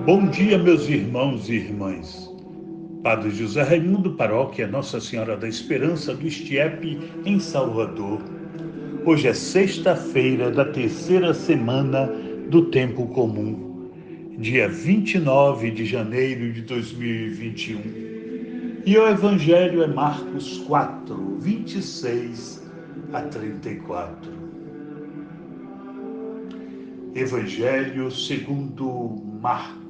Bom dia, meus irmãos e irmãs. Padre José Raimundo, paróquia Nossa Senhora da Esperança do Estiepe, em Salvador. Hoje é sexta-feira da terceira semana do Tempo Comum, dia 29 de janeiro de 2021. E o Evangelho é Marcos 4, 26 a 34. Evangelho segundo Marcos.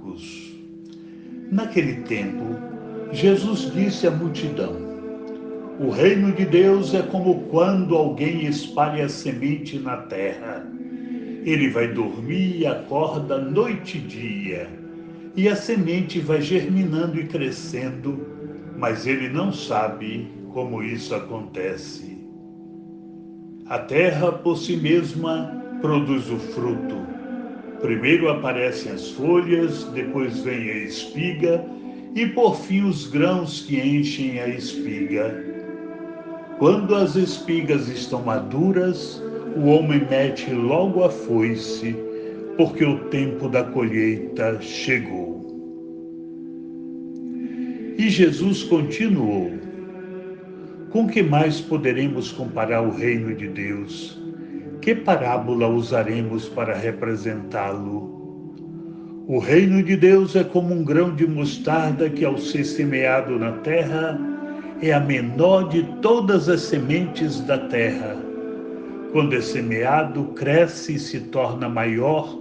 Naquele tempo, Jesus disse à multidão: O reino de Deus é como quando alguém espalha semente na terra. Ele vai dormir e acorda noite e dia, e a semente vai germinando e crescendo, mas ele não sabe como isso acontece. A terra, por si mesma, produz o fruto. Primeiro aparecem as folhas, depois vem a espiga e por fim os grãos que enchem a espiga. Quando as espigas estão maduras, o homem mete logo a foice, porque o tempo da colheita chegou. E Jesus continuou: Com que mais poderemos comparar o reino de Deus? Que parábola usaremos para representá-lo? O reino de Deus é como um grão de mostarda que, ao ser semeado na terra, é a menor de todas as sementes da terra. Quando é semeado, cresce e se torna maior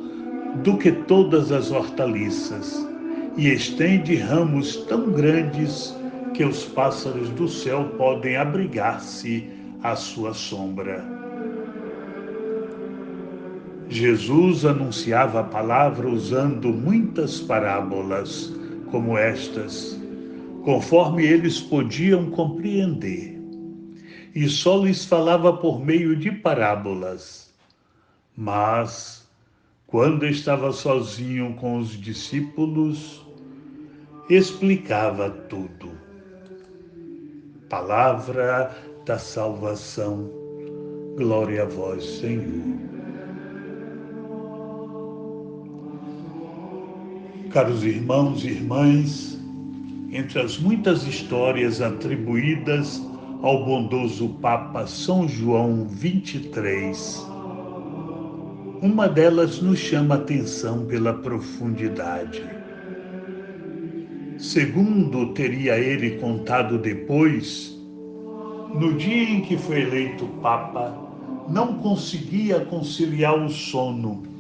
do que todas as hortaliças, e estende ramos tão grandes que os pássaros do céu podem abrigar-se à sua sombra. Jesus anunciava a palavra usando muitas parábolas como estas, conforme eles podiam compreender, e só lhes falava por meio de parábolas. Mas, quando estava sozinho com os discípulos, explicava tudo. Palavra da salvação. Glória a vós, Senhor. Caros irmãos e irmãs, entre as muitas histórias atribuídas ao bondoso Papa São João XXIII, uma delas nos chama a atenção pela profundidade. Segundo teria ele contado depois, no dia em que foi eleito Papa, não conseguia conciliar o sono,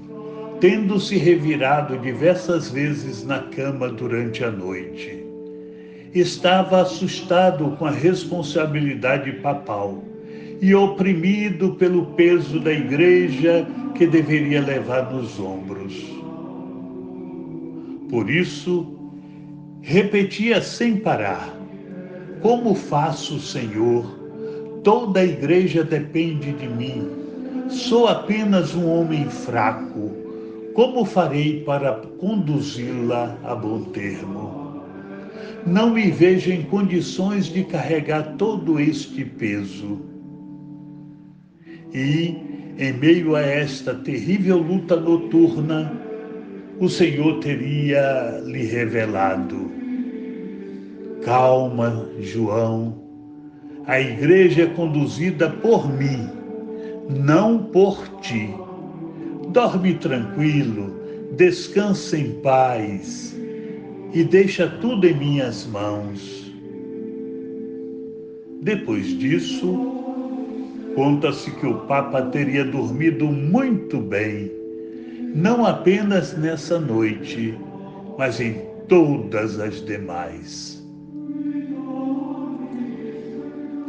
tendo se revirado diversas vezes na cama durante a noite. Estava assustado com a responsabilidade papal e oprimido pelo peso da igreja que deveria levar nos ombros. Por isso, repetia sem parar: Como faço, Senhor? Toda a igreja depende de mim. Sou apenas um homem fraco. Como farei para conduzi-la a bom termo? Não me vejo em condições de carregar todo este peso. E, em meio a esta terrível luta noturna, o Senhor teria lhe revelado: Calma, João, a igreja é conduzida por mim, não por ti. Dorme tranquilo, descansa em paz e deixa tudo em minhas mãos. Depois disso, conta-se que o Papa teria dormido muito bem, não apenas nessa noite, mas em todas as demais.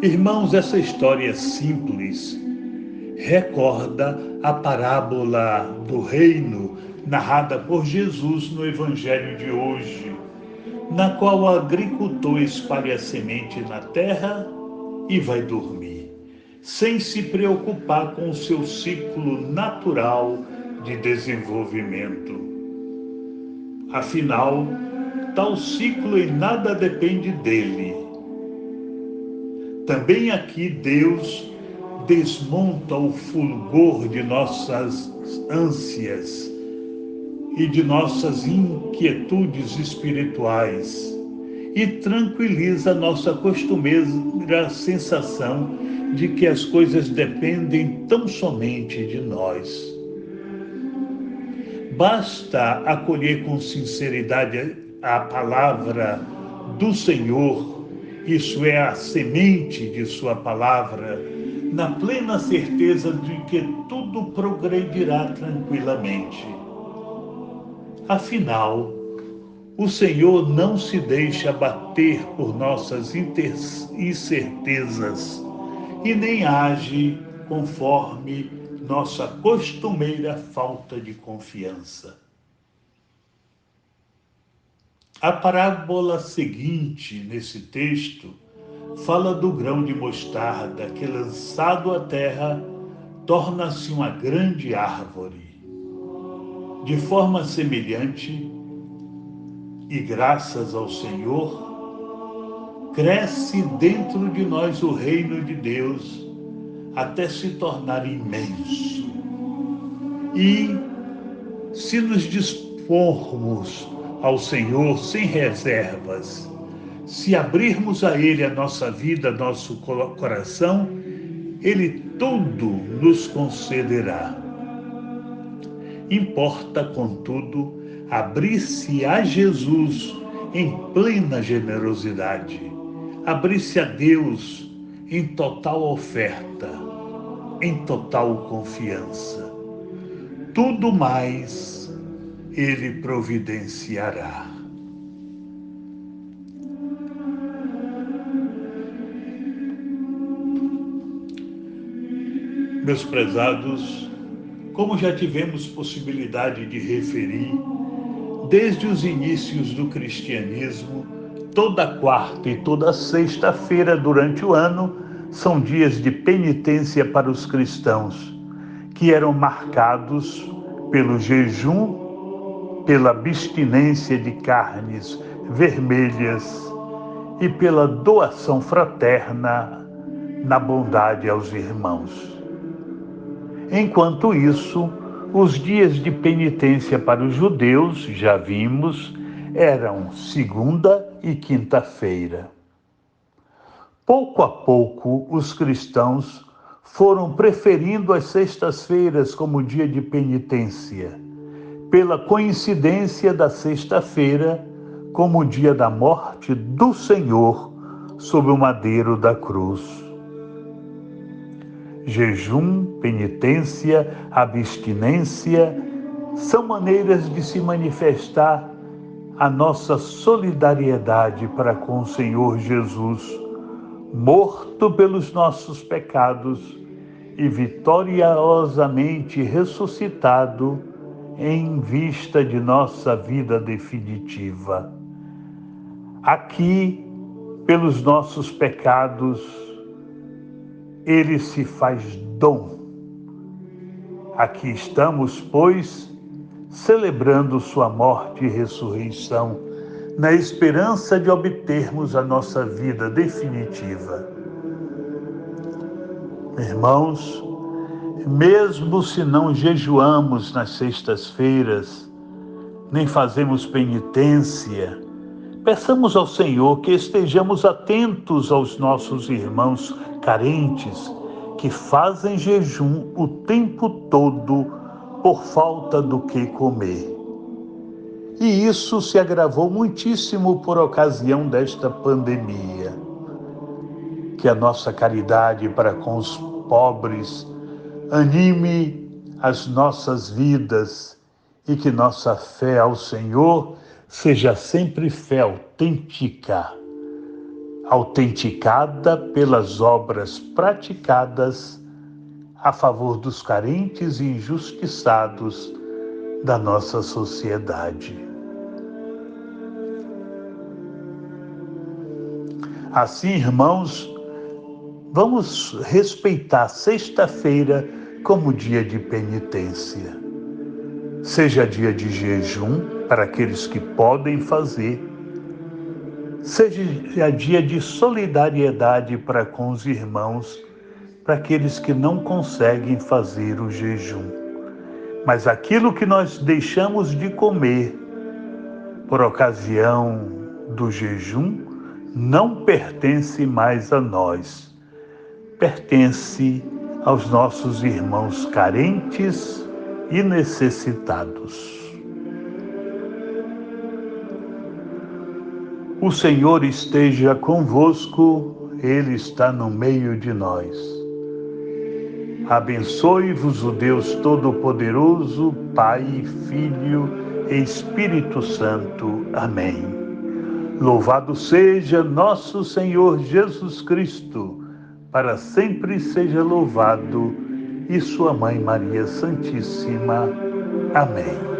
Irmãos, essa história simples recorda a parábola do reino narrada por Jesus no Evangelho de hoje, na qual o agricultor espalha a semente na terra e vai dormir, sem se preocupar com o seu ciclo natural de desenvolvimento. Afinal, tal ciclo em nada depende dele. Também aqui Deus desmonta o fulgor de nossas ânsias e de nossas inquietudes espirituais e tranquiliza nossa costumeira sensação de que as coisas dependem tão somente de nós. Basta acolher com sinceridade a palavra do Senhor, isso é, a semente de sua palavra, na plena certeza de que tudo progredirá tranquilamente. Afinal, o Senhor não se deixa abater por nossas incertezas e nem age conforme nossa costumeira falta de confiança. A parábola seguinte, nesse texto, fala do grão de mostarda que, lançado à terra, torna-se uma grande árvore. De forma semelhante, e graças ao Senhor, cresce dentro de nós o reino de Deus até se tornar imenso. E se nos dispormos ao Senhor sem reservas, se abrirmos a Ele a nossa vida, nosso coração, Ele tudo nos concederá. Importa, contudo, abrir-se a Jesus em plena generosidade, abrir-se a Deus em total oferta, em total confiança. Tudo mais Ele providenciará. Meus prezados, como já tivemos possibilidade de referir, desde os inícios do cristianismo, toda quarta e toda sexta-feira durante o ano são dias de penitência para os cristãos, que eram marcados pelo jejum, pela abstinência de carnes vermelhas e pela doação fraterna na bondade aos irmãos. Enquanto isso, os dias de penitência para os judeus, já vimos, eram segunda e quinta-feira. Pouco a pouco, os cristãos foram preferindo as sextas-feiras como dia de penitência, pela coincidência da sexta-feira como o dia da morte do Senhor sob o madeiro da cruz. Jejum, penitência, abstinência são maneiras de se manifestar a nossa solidariedade para com o Senhor Jesus, morto pelos nossos pecados e vitoriosamente ressuscitado em vista de nossa vida definitiva. Aqui, pelos nossos pecados, Ele se faz dom. Aqui estamos, pois, celebrando sua morte e ressurreição, na esperança de obtermos a nossa vida definitiva. Irmãos, mesmo se não jejuamos nas sextas-feiras, nem fazemos penitência, peçamos ao Senhor que estejamos atentos aos nossos irmãos carentes que fazem jejum o tempo todo por falta do que comer. E isso se agravou muitíssimo por ocasião desta pandemia. Que a nossa caridade para com os pobres anime as nossas vidas e que nossa fé ao Senhor seja sempre fé autêntica, autenticada pelas obras praticadas a favor dos carentes e injustiçados da nossa sociedade. Assim, irmãos, vamos respeitar sexta-feira como dia de penitência. Seja dia de jejum para aqueles que podem fazer, seja dia de solidariedade para com os irmãos, para aqueles que não conseguem fazer o jejum. mas aquilo que nós deixamos de comer por ocasião do jejum não pertence mais a nós, pertence aos nossos irmãos carentes e necessitados. O Senhor esteja convosco, Ele está no meio de nós. Abençoe-vos o Deus Todo-Poderoso, Pai, Filho e Espírito Santo. Amém. Louvado seja nosso Senhor Jesus Cristo, para sempre seja louvado, e sua Mãe Maria Santíssima. Amém.